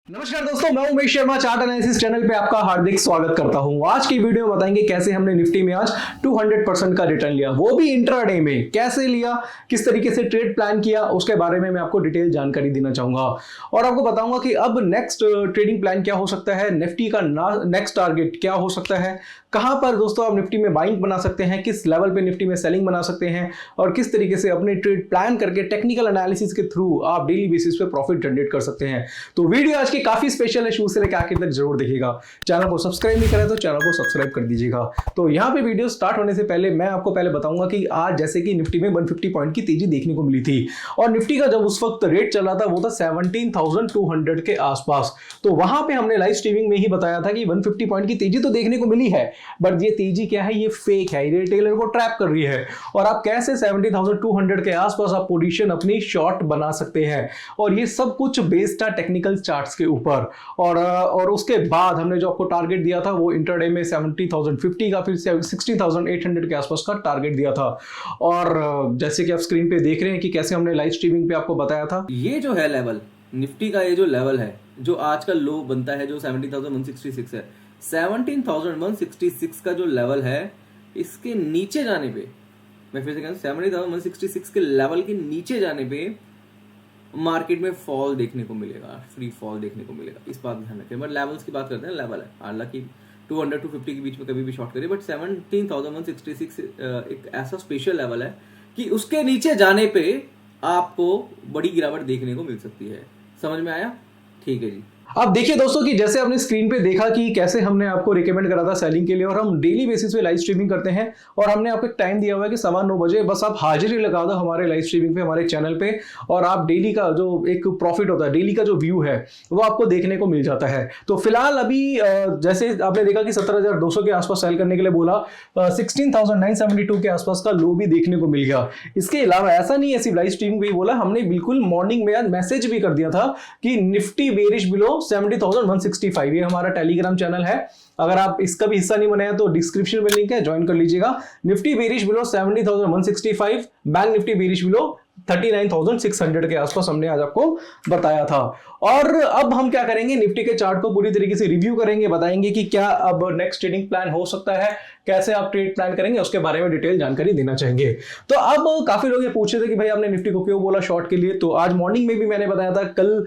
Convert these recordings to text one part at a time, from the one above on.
नमस्कार दोस्तों, मैं Umesh Sharma chart analysis channel पे आपका हार्दिक स्वागत करता हूं। आज की वीडियो में बताएंगे कैसे हमने निफ्टी में आज 200% का रिटर्न लिया, वो भी इंट्राडे में। कैसे लिया, किस तरीके से ट्रेड प्लान किया, उसके बारे में मैं आपको डिटेल जानकारी देना चाहूंगा और आपको बताऊंगा कि अब नेक्स्ट ट्रेडिंग प्लान क्या हो सकता है, निफ्टी का नेक्स्ट टारगेट क्या हो सकता है, कहां पर दोस्तों आप निफ्टी में बाइंग बना सकते हैं, किस लेवल पे निफ्टी में सेलिंग बना सकते हैं और किस तरीके से अपने ट्रेड प्लान करके टेक्निकल एनालिसिस के थ्रू आप डेली बेसिस पे प्रॉफिट जनरेट कर सकते हैं। तो वीडियो आज की काफी स्पेशल है, शुरू से लेकर आखिर तक जरूर देखिएगा। चैनल को सब्सक्राइब नहीं करें तो चैनल को सब्सक्राइब कर दीजिएगा। तो यहाँ पे वीडियो स्टार्ट होने से पहले मैं आपको पहले बताऊंगा कि आज जैसे कि निफ्टी में 150 पॉइंट की तेजी देखने को मिली थी और निफ्टी का जब उस वक्त रेट चला था वो था 17,200 के आसपास। तो वहां पे हमने लाइव स्ट्रीमिंग में ही बताया था कि 150 पॉइंट की तेजी तो देखने को मिली है, बट ये तेजी क्या है, ये फेक है, ये रिटेलर को ट्रैप कर रही है और आप कैसे 17,200 के आसपास आप पोजीशन अपनी शॉर्ट बना सकते हैं। और ये सब कुछ बेस्ड था टेक्निकल चार्ट्स के ऊपर और उसके बाद हमने जो आपको टारगेट दिया था वो इंटरडे में 70,050 का, फिर 60,800 के आसपास का टारगेट दिया था। और जैसे कि आप स्क्रीन पे देख रहे हैं कि कैसे हमने लाइव स्ट्रीमिंग पे आपको बताया था, ये जो है लेवल निफ्टी का, ये जो लेवल है जो आज का लो बनता है जो 70,166 है, 17,166 का जो लेवल है इसके नीचे जाने पे, मैं फिर से कहूँ 70,166 के लेवल के नीचे जाने पे मार्केट में फॉल देखने को मिलेगा, फ्री फॉल देखने को मिलेगा। इस बात ध्यान रखें। बट लेवल्स की बात करते हैं, लेवल है हालांकि 200 to 50 के बीच में कभी भी शॉर्ट करिए, बट 17,166 एक ऐसा स्पेशल लेवल है कि उसके नीचे जाने पे आपको बड़ी गिरावट देखने को मिल सकती है। समझ में आया? ठीक है जी। अब देखिए दोस्तों कि जैसे आपने स्क्रीन पे देखा कि कैसे हमने आपको रिकमेंड करा था सेलिंग के लिए और हम डेली बेसिस पे लाइव स्ट्रीमिंग करते हैं और हमने आपको एक टाइम दिया हुआ है कि 9:15 बजे बस आप हाजिरी लगा दो हमारे लाइव स्ट्रीमिंग पे, हमारे चैनल पे, और आप डेली का जो एक प्रॉफिट होता है, डेली का जो व्यू है वो आपको देखने को मिल जाता है। तो फिलहाल अभी जैसे आपने देखा कि 17,200 के आसपास सेल करने के लिए बोला, 16,972 के आसपास का लो भी देखने को मिल गया। इसके अलावा ऐसा नहीं है सिर्फ लाइव स्ट्रीमिंग पे ही बोला, हमने बिल्कुल मॉर्निंग में आज मैसेज भी कर दिया था कि निफ्टी बेरिश बिलो 70,165। ये हमारा टेलीग्राम चैनल है, अगर आप इसका भी हिस्सा नहीं बनाया तो डिस्क्रिप्शन में लिंक है, ज्वाइन कर लीजिएगा। Nifty bearish below 70,165, bank Nifty bearish below 39,600 के आसपास हमने आज आपको बताया था। और अब हम क्या करेंगे, निफ्टी के चार्ट को पूरी तरीके से रिव्यू करेंगे, बताएंगे कि क्या अब नेक्स्ट ट्रेडिंग प्लान हो सकता है, कैसे आप ट्रेड प्लान करेंगे, उसके बारे में डिटेल जानकारी देना चाहेंगे। तो अब काफी लोग ये पूछ रहे थे कि भाई आपने निफ्टी को क्यों बोला शॉर्ट के लिए, तो आज मॉर्निंग में भी मैंने बताया था, कल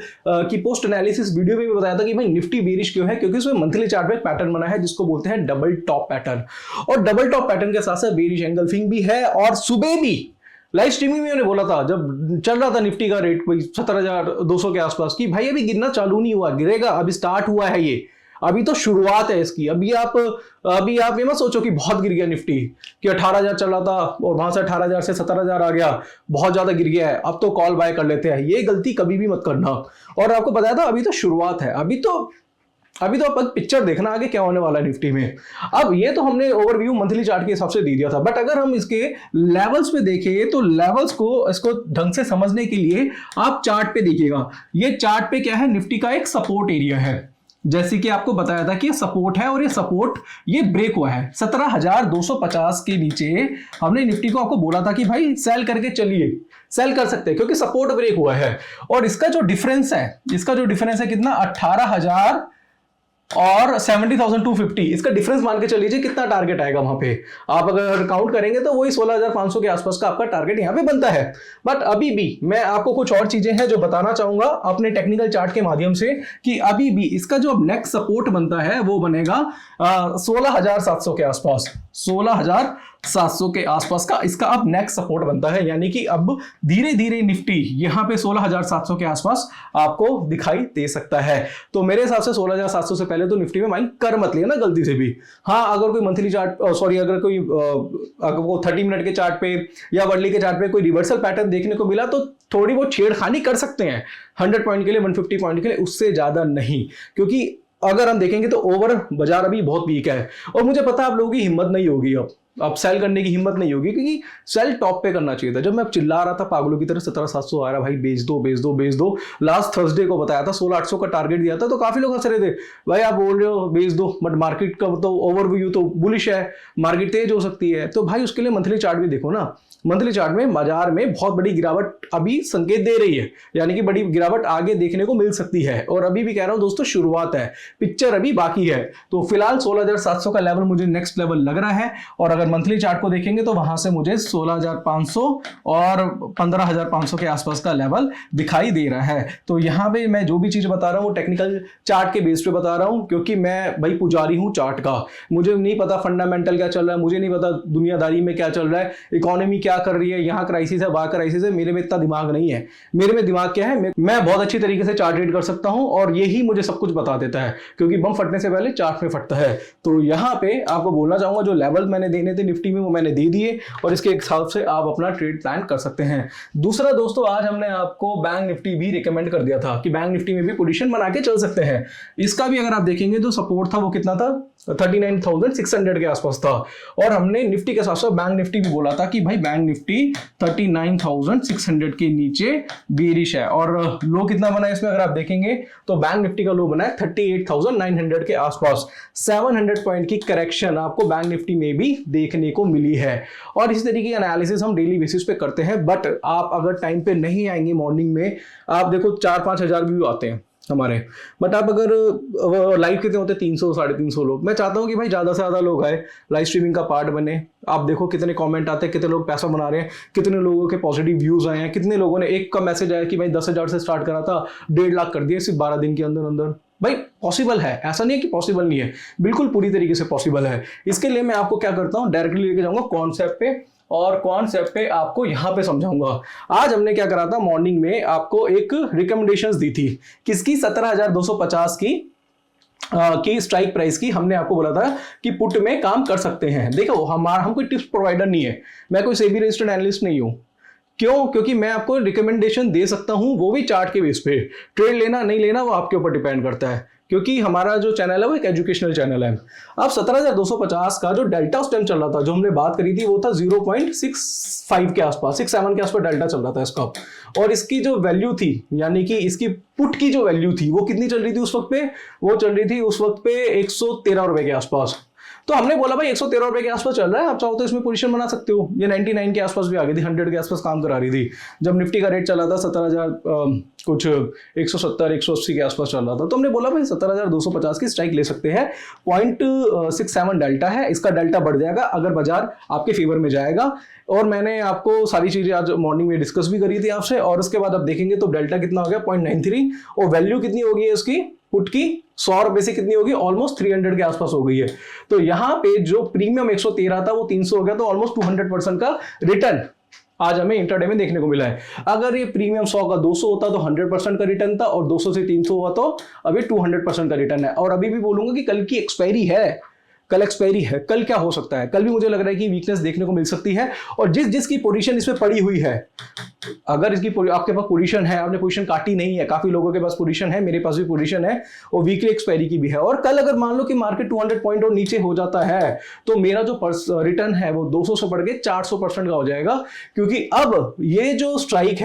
की पोस्ट एनालिसिस वीडियो में भी बताया था कि भाई निफ्टी बेरिश क्यों है, क्योंकि उसमें मंथली चार्ट में पैटर्न बना है जिसको बोलते हैं डबल टॉप पैटर्न, और डबल टॉप पैटर्न के साथ साथ बेरिश एंगल्फिंग भी है। और सुबह भी लाइव स्ट्रीमिंग में मैंने बोला था जब चल रहा था निफ्टी का रेट 17,200 के आसपास की, भाई अभी गिरना चालू नहीं हुआ, गिरेगा, अभी स्टार्ट हुआ है, ये अभी तो शुरुआत है इसकी। अभी आप ये मत सोचो कि बहुत गिर गया निफ्टी, कि 18,000 चल रहा था और वहां से 18,000 से 17,000 आ गया, बहुत ज्यादा गिर गया है, अब तो कॉल बाय कर लेते हैं। ये गलती कभी भी मत करना। और आपको बताया था अभी तो शुरुआत है, अभी तो आप पिक्चर देखना आगे क्या होने वाला है निफ्टी में। अब ये तो हमने ओवरव्यू मंथली चार्ट के हिसाब से दे दिया था, बट अगर हम इसके लेवल्स पे देखें तो लेवल्स को इसको ढंग से समझने के लिए आप चार्ट पे देखिएगा। ये चार्ट पे क्या है, निफ्टी का एक सपोर्ट एरिया है, जैसे कि आपको बताया था कि ये सपोर्ट है और ये सपोर्ट ये ब्रेक हुआ है 17,250 के नीचे। हमने निफ्टी को आपको बोला था कि भाई सेल करके चलिए, सेल कर सकते हैं क्योंकि सपोर्ट ब्रेक हुआ है। और इसका जो डिफरेंस है कितना, 18,000 और 70,250, इसका डिफरेंस मान के चल लीजिए कितना टारगेट आएगा वहां पे। आप अगर काउंट करेंगे तो वही 16,500 के आसपास का आपका टारगेट यहां पे बनता है। बट अभी भी मैं आपको कुछ और चीजें हैं जो बताना चाहूंगा अपने टेक्निकल चार्ट के माध्यम से, कि अभी भी इसका जो अब नेक्स्ट सपोर्ट बनता है वो बनेगा 16,700 के आसपास, 16,700 के आसपास का इसका अब नेक्स्ट सपोर्ट बनता है। यानी कि अब धीरे धीरे निफ्टी यहां पे 16,700 के आसपास आपको दिखाई दे सकता है। तो मेरे हिसाब से 16,700 से पहले तो निफ्टी में माइंड कर मत लिया ना गलती से भी। हाँ, अगर कोई मंथली चार्ट अगर को 30 मिनट के चार्ट पे या वर्ली के चार्ट पे कोई रिवर्सल पैटर्न देखने को मिला तो थोड़ी बहुत छेड़खानी कर सकते हैं 100 पॉइंट के लिए, 150 पॉइंट के लिए, उससे ज्यादा नहीं। क्योंकि अगर हम देखेंगे तो ओवर बाजार अभी बहुत वीक है और मुझे पता है आप लोगों की हिम्मत नहीं होगी अब अब सेल करने की हिम्मत नहीं होगी, क्योंकि सेल टॉप पे करना चाहिए था। जब मैं चिल्ला रहा था पागलों की तरह 17,700 आ रहा भाई, बेच दो बेच दो बेच दो, लास्ट थर्सडे को बताया था 16,800 का टारगेट दिया था, तो काफी लोग हंस रहे थे भाई आप बोल रहे हो बेच दो, बट मार्केट का तो ओवरव्यू तो बुलिश है, मार्केट तेज हो सकती है। तो भाई उसके लिए मंथली चार्ट भी देखो ना, मंथली चार्ट में बाजार में बहुत बड़ी गिरावट अभी संकेत दे रही है, यानी कि बड़ी गिरावट आगे देखने को मिल सकती है। और अभी भी कह रहा हूं दोस्तों शुरुआत है, पिक्चर अभी बाकी है। तो फिलहाल 16,700 का लेवल मुझे नेक्स्ट लेवल लग रहा है, और अगर मंथली चार्ट को देखेंगे तो वहां से मुझे 16,500 और 15,500 के आसपास का लेवल दिखाई दे रहा है। तो यहाँ पे मैं जो भी चीज बता रहा हूँ वो टेक्निकल चार्ट के बेस पे बता रहा हूँ, क्योंकि मैं भाई पुजारी हूँ चार्ट का। मुझे नहीं पता फंडामेंटल क्या चल रहा है, मुझे नहीं पता दुनियादारी में क्या चल रहा है, इकोनॉमी क्या कर रही है, यहाँ क्राइसिस है वहां क्राइसिस है, मेरे में इतना दिमाग नहीं है। मेरे में दिमाग क्या है, मैं बहुत अच्छी तरीके से चार्ट रीड कर सकता हूं, और यही मुझे सब कुछ बता देता है, क्योंकि बम फटने से पहले चार्ट में फटता है। तो यहाँ पे आपको बोलना चाहूंगा जो लेवल मैंने देने थे निफ्टी में वो मैंने दे दिए, और इसके हिसाब से आप अपना ट्रेड प्लान कर सकते हैं। दूसरा दोस्तों, आज हमने आपको बैंक निफ्टी भी रिकमेंड कर दिया था कि बैंक निफ्टी में भी पोजीशन बना के चल सकते हैं। इसका भी अगर आप देखेंगे जो सपोर्ट था वो कितना था, 39,600 के आसपास था, और हमने निफ्टी के साथ साथ बैंक निफ्टी भी बोला था कि भाई बैंक निफ्टी 39,600 के नीचे बेरिश है। और लो कितना बना है इसमें अगर आप देखेंगे तो बैंक निफ्टी का लो बना है 38,900 के आसपास। 700 पॉइंट की करेक्शन आपको बैंक निफ्टी में भी देखने को मिली है, और इस तरीके की एनालिसिस हम डेली बेसिस पे करते हैं। बट आप अगर टाइम पे नहीं आएंगे मॉर्निंग में, आप देखो 4-5 हजार व्यू आते हैं हमारे, बट आप अगर लाइव कितने होते हैं 300 350 लोग, मैं चाहता हूं कि भाई ज्यादा से ज्यादा लोग आए, लाइव स्ट्रीमिंग का पार्ट बने। आप देखो कितने कमेंट आते हैं, कितने लोग पैसा बना रहे हैं, कितने लोगों के पॉजिटिव व्यूज आए हैं, कितने लोगों ने एक का मैसेज आया कि भाई 10,000 से स्टार्ट करा था 1.5 लाख कर दिया सिर्फ 12 दिन के अंदर अंदर। भाई पॉसिबल है, ऐसा नहीं है कि पॉसिबल नहीं है, बिल्कुल पूरी तरीके से पॉसिबल है। इसके लिए मैं आपको क्या करता हूं, डायरेक्टली लेके जाऊंगा कॉन्सेप्ट पे, और कॉन्सेप्ट पे आपको यहां पे समझाऊंगा। आज हमने क्या करा था, मॉर्निंग में आपको एक रिकमेंडेशंस दी थी, किसकी, 17,250 की स्ट्राइक प्राइस की। हमने आपको बोला था कि पुट में काम कर सकते हैं। देखो हम कोई टिप्स प्रोवाइडर नहीं है, मैं कोई सेबी रजिस्टर्ड एनालिस्ट नहीं हूं। क्यों? क्योंकि मैं आपको रिकमेंडेशन दे सकता हूं, वो भी चार्ट के बेस पे। ट्रेड लेना नहीं लेना वो आपके ऊपर डिपेंड करता है, क्योंकि हमारा जो चैनल है वो एक एजुकेशनल चैनल है। अब 17,250 का जो डेल्टा उस टाइम चल रहा था, जो हमने बात करी थी, वो था 0.65 के आसपास, 67 के आसपास डेल्टा चल रहा था इसका। और इसकी जो वैल्यू थी, यानी कि इसकी पुट की जो वैल्यू थी, वो कितनी चल रही थी उस वक्त पे, वो चल रही थी उस वक्त पे 113 रुपए के आसपास। तो हमने बोला भाई 113 रुपए के आसपास चल रहा है, आप चाहो तो इसमें पोजीशन बना सकते हो। ये 99 के आसपास भी आ गई थी, 100 के आसपास काम करा रही थी जब निफ्टी का रेट चला था 17,000 कुछ 170 180 के आसपास चल रहा था। तो हमने बोला भाई 17,250 की स्ट्राइक ले सकते हैं। 0.67 डेल्टा है, इसका डेल्टा बढ़ जाएगा अगर बाजार आपके फेवर में जाएगा। और मैंने आपको सारी चीजें आज मॉर्निंग में डिस्कस भी करी थी आपसे, और उसके बाद आप देखेंगे तो डेल्टा कितना हो गया 0.93, और वैल्यू कितनी होगी इसकी पुट की 100 रुपए से कितनी होगी, ऑलमोस्ट 300 के आसपास हो गई है। तो यहां पे जो प्रीमियम 113 था वो 300 हो गया, तो ऑलमोस्ट 200% का रिटर्न आज हमें इंट्राडे में देखने को मिला है। अगर ये प्रीमियम 100 का 200 होता तो 100% का रिटर्न था, और 200 से 300 हुआ तो अभी 200% का रिटर्न है। और अभी भी बोलूंगा कि कल की एक्सपायरी है, कल एक्सपायरी है, कल क्या हो सकता है, कल भी मुझे लग रहा है कि वीकनेस देखने को मिल सकती है। और जिसकी पोजीशन इसमें पड़ी हुई है, अगर इसकी आपके पास पोजीशन है, आपने पोजीशन काटी नहीं है, काफी लोगों के पास पोजीशन है, मेरे पास भी पोजीशन है, और वीकली एक्सपायरी की भी है। और कल अगर मान लो कि मार्केट 200 पॉइंट और नीचे हो जाता है, तो मेरा जो रिटर्न है वो 200 से बढ़ के 400% का हो जाएगा। क्योंकि अब ये जो स्ट्राइक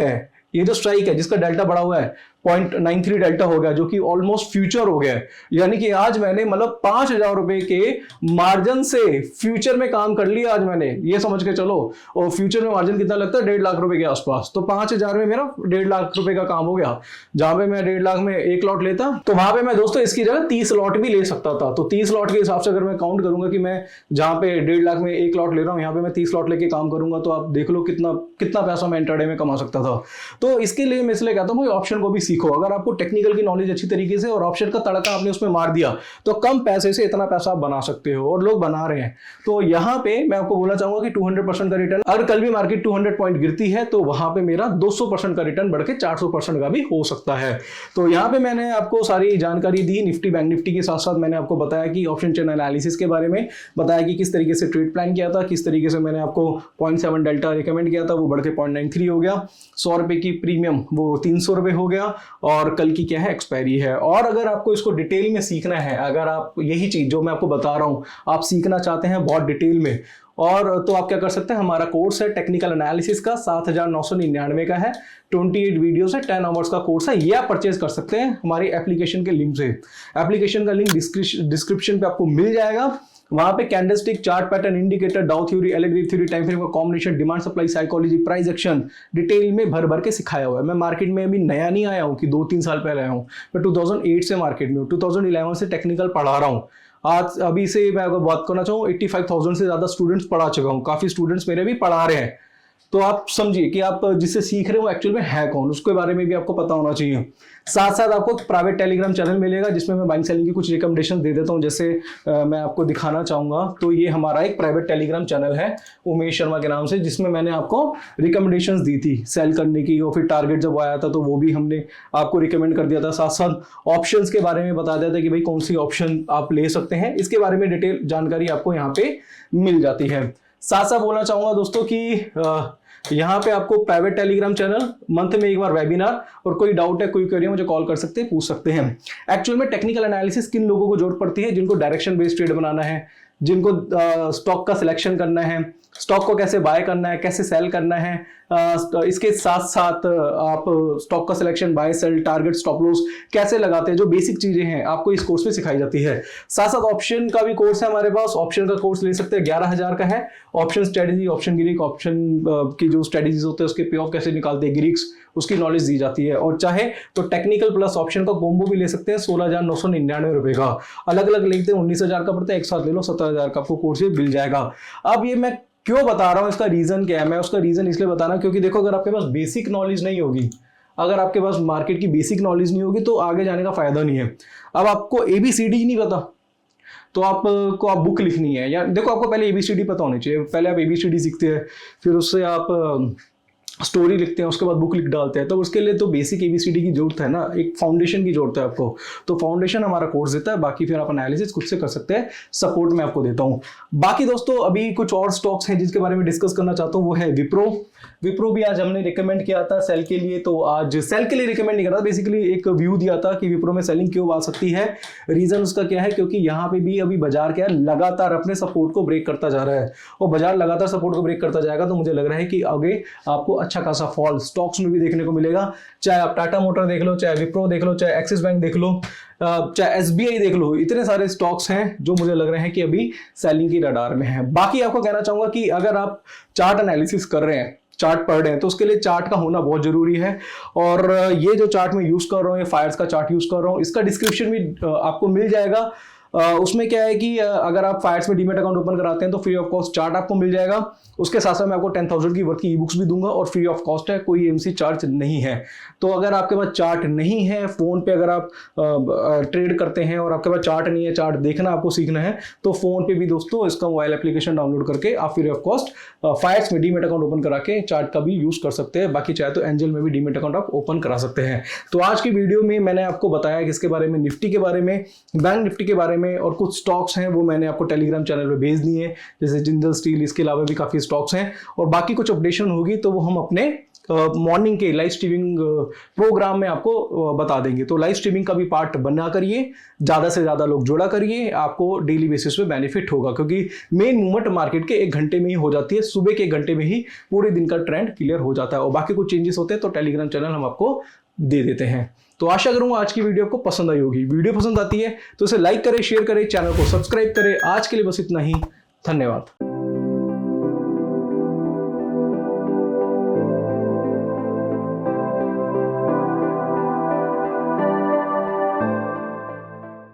है जिसका डेल्टा बढ़ा हुआ है 0.93 डेल्टा हो गया, जो कि ऑलमोस्ट फ्यूचर हो गया है। यानी कि आज मैंने मतलब 5,000 रुपए के मार्जिन से फ्यूचर में काम कर लिया आज मैंने, ये समझ के चलो। और फ्यूचर में मार्जिन कितना लगता है, 1.5 लाख रुपए के आसपास। तो 5,000 में मेरा 1.5 लाख रुपए का काम हो गया। जहां पे मैं 1.5 लाख में 1 लॉट लेता, तो वहां पे मैं दोस्तों इसकी जगह 30 लॉट भी ले सकता था। तो 30 लॉट के हिसाब से अगर मैं काउंट करूंगा कि मैं जहां पे 1.5 लाख में 1 लॉट ले रहा हूं, यहाँ पे मैं 30 लॉट लेके काम करूंगा, तो आप देख लो कितना पैसा मैं इंट्राडे में कमा सकता था। तो इसके लिए मैं इसलिए कहता हूँ ऑप्शन को भी सीखो। अगर आपको टेक्निकल की नॉलेज अच्छी तरीके से और ऑप्शन का तड़का आपने उसमें मार दिया, तो कम पैसे से इतना पैसा आप बना सकते हो, और लोग बना रहे हैं। तो यहां पे मैं आपको बोलना चाहूंगा कि 200% का रिटर्न, अगर कल भी मार्केट 200 पॉइंट गिरती है तो वहां पे मेरा 200% का रिटर्न बढ़ के 400% का भी हो सकता है। तो यहां पे मैंने आपको सारी जानकारी दी निफ्टी बैंक निफ्टी के साथ साथ मैंने आपको बताया कि ऑप्शन चेन एनालिसिस के बारे में बताया कि किस तरीके से ट्रेड प्लान किया था, किस तरीके से मैंने आपको 0.7 डेल्टा रिकमेंड किया था, वो बढ़ के 0.93 हो गया। 100 रुपए की प्रीमियम वो 300 रुपए हो गया, और कल की क्या है एक्सपायरी है। और अगर आपको इसको डिटेल में सीखना है, अगर आप यही चीज जो मैं आपको बता रहा हूं आप सीखना चाहते हैं बहुत डिटेल में, और तो आप क्या कर सकते हैं, हमारा कोर्स है टेक्निकल एनालिसिस का 7,999 का है, 28 वीडियोस है, 10 आवर्स का कोर्स है। ये आप परचेज कर सकते हैं हमारी एप्लीकेशन के लिंक से। एप्लीकेशन का लिंक डिस्क्रिप्शन पे आपको मिल जाएगा। वहां पे candlestick, chart pattern, indicator, Dow theory, एलग्रिफ थ्योरी, टाइम फ्रेम का combination, demand supply psychology, price action detail में भर भर के सिखाया हुआ है। मैं मार्केट में अभी नया नहीं आया हूँ कि 2-3 साल पहले आया हूँ, मैं 2008 से मार्केट में हूँ, 2011 से टेक्निकल पढ़ा रहा हूँ। आज अभी से मैं अगर बात करना चाहूँ 85,000 से ज्यादा स्टूडेंट्स पढ़ा चुका हूँ, काफी स्टूडेंट्स मेरे भी पढ़ा रहे हैं। तो आप समझिए कि आप जिससे सीख रहे हो एक्चुअल में है कौन, उसके बारे में भी आपको पता होना चाहिए। साथ साथ आपको प्राइवेट टेलीग्राम चैनल मिलेगा जिसमें मैं बाइंग सेलिंग की कुछ रिकमेंडेशन दे देता हूं। जैसे मैं आपको दिखाना चाहूंगा, तो ये हमारा एक प्राइवेट टेलीग्राम चैनल है उमेश शर्मा के नाम से, जिसमें मैंने आपको रिकमेंडेशंस दी थी सेल करने की, और फिर टारगेट जब आया था तो वो भी हमने आपको रिकमेंड कर दिया था। साथ साथ ऑप्शंस के बारे में बता दिया था कि भाई कौन सी ऑप्शन आप ले सकते हैं, इसके बारे में डिटेल जानकारी आपको यहाँ पे मिल जाती है। साथ साथ बोलना चाहूंगा दोस्तों कि यहाँ पे आपको प्राइवेट टेलीग्राम चैनल, मंथ में एक बार वेबिनार, और कोई डाउट है, कोई क्वेरी है, मुझे कॉल कर सकते हैं, पूछ सकते हैं। एक्चुअल में टेक्निकल एनालिसिस किन लोगों को जरूरत पड़ती है? जिनको डायरेक्शन बेस्ड ट्रेड बनाना है, जिनको स्टॉक का सिलेक्शन करना है, स्टॉक को कैसे बाय करना है, कैसे सेल करना है, इसके साथ साथ आप स्टॉक का selection, buy sell, target, stop loss कैसे लगाते हैं, जो बेसिक चीजें हैं आपको इस कोर्स में सिखाई जाती है। साथ साथ ऑप्शन का भी कोर्स है हमारे पास, ऑप्शन का कोर्स ले सकते हैं, 11,000 का है। ऑप्शन स्ट्रेटेजी, ऑप्शन गिरिक, ऑप्शन की जो स्ट्रेटेजीज होते हैं उसके पे ऑफ कैसे निकालते हैं गिरिक्स, उसकी नॉलेज दी जाती है। और चाहे तो टेक्निकल प्लस ऑप्शन का कॉम्बो भी ले सकते हैं, 16,999 रुपए का। अलग अलग लेते हैं 19,000 का पड़ता है, एक साथ ले लो 17,000 का आपको कोर्स मिल जाएगा। अब ये मैं क्यों बता रहा हूं, इसका रीजन क्या है? मैं उसका रीजन इसलिए बता रहा हूं क्योंकि देखो, अगर आपके पास बेसिक नॉलेज नहीं होगी, अगर आपके पास मार्केट की बेसिक नॉलेज नहीं होगी तो आगे जाने का फायदा नहीं है। अब आपको ABCD नहीं पता तो आपको आप बुक लिखनी है, या देखो आपको पहले ABCD पता होनी चाहिए। पहले आप ABCD सीखते हैं, फिर उससे आप स्टोरी लिखते हैं, उसके बाद बुक लिख डालते हैं। तो उसके लिए तो बेसिक ABCD की जरूरत है ना, एक फाउंडेशन की जरूरत है आपको। तो फाउंडेशन हमारा कोर्स देता है, बाकी फिर आप एनालिसिस खुद से कर सकते हैं, सपोर्ट मैं आपको देता हूं। बाकी दोस्तों अभी कुछ और स्टॉक्स हैं जिसके बारे में डिस्कस करना चाहता हूं, वो है विप्रो भी आज हमने रिकमेंड किया था सेल के लिए। तो आज सेल के लिए रिकमेंड नहीं करा, बेसिकली एक व्यू दिया था कि विप्रो में सेलिंग क्यों आ सकती है। रीजन उसका क्या है, क्योंकि यहाँ पे भी अभी बाजार क्या है, लगातार अपने सपोर्ट को ब्रेक करता जा रहा है, और बाजार लगातार सपोर्ट को ब्रेक करता जाएगा। तो मुझे लग रहा है कि आगे आपको अच्छा खासा फॉल स्टॉक्स में भी देखने को मिलेगा। चाहे आप टाटा मोटर देख लो, चाहे विप्रो देख लो, चाहे एक्सिस बैंक देख लो, चाहे SBI देख लो, इतने सारे स्टॉक्स हैं जो मुझे लग रहे हैं कि अभी सेलिंग की रडार में है। बाकी आपको कहना चाहूंगा कि अगर आप चार्ट एनालिसिस कर रहे हैं, चार्ट पढ़ रहे हैं, तो उसके लिए चार्ट का होना बहुत जरूरी है। और ये जो चार्ट मैं यूज कर रहा हूँ, ये फायर्स का चार्ट यूज कर रहा हूँ, इसका डिस्क्रिप्शन भी आपको मिल जाएगा। उसमें क्या है कि अगर आप फायर्स में डीमेट अकाउंट ओपन कराते हैं तो फ्री ऑफ कॉस्ट चार्ट आपको मिल जाएगा। उसके साथ साथ मैं आपको 10,000 की वर्थ की ई बुक्स भी दूंगा, और फ्री ऑफ कॉस्ट है, कोई AMC चार्ज नहीं है। तो अगर आपके पास चार्ट नहीं है, फोन पे अगर आप ट्रेड करते हैं और आपके पास चार्ट नहीं है, चार्ट देखना आपको सीखना है, तो फोन पे भी दोस्तों इसका मोबाइल एप्लीकेशन डाउनलोड करके आप फ्री ऑफ कॉस्ट फायर्स में डीमेट अकाउंट ओपन करा के चार्ट का भी यूज कर सकते हैं। बाकी चाहे तो एंजल में भी डीमेट अकाउंट आप ओपन करा सकते हैं। तो आज की वीडियो में मैंने आपको बताया किसके बारे में, निफ्टी के बारे में, बैंक निफ्टी के बारे में, और कुछ स्टॉक्स हैं वो मैंने आपको टेलीग्राम चैनल पे भेज दिए हैं, जैसे जिंदल स्टील, इसके अलावा भी काफी स्टॉक्स हैं। और बाकी कुछ अपडेशन होगी तो वो हम अपने मॉर्निंग के लाइव स्ट्रीमिंग प्रोग्राम में आपको बता देंगे। तो लाइव स्ट्रीमिंग का भी पार्ट बना करिए, ज्यादा से ज्यादा लोग जोड़ा करिए, आपको डेली बेसिस पे बेनिफिट होगा, क्योंकि मेन मूवमेंट मार्केट के 1 घंटे में ही हो जाती है, सुबह के 1 घंटे में ही पूरे दिन का ट्रेंड क्लियर हो जाता है। और बाकी कुछ चेंजेस होते हैं तो टेलीग्राम चैनल हम आपको दे देते हैं। तो आशा करूंगा आज की वीडियो आपको पसंद आई होगी। वीडियो पसंद आती है तो इसे लाइक करें, शेयर करें, चैनल को सब्सक्राइब करें। आज के लिए बस इतना ही, धन्यवाद।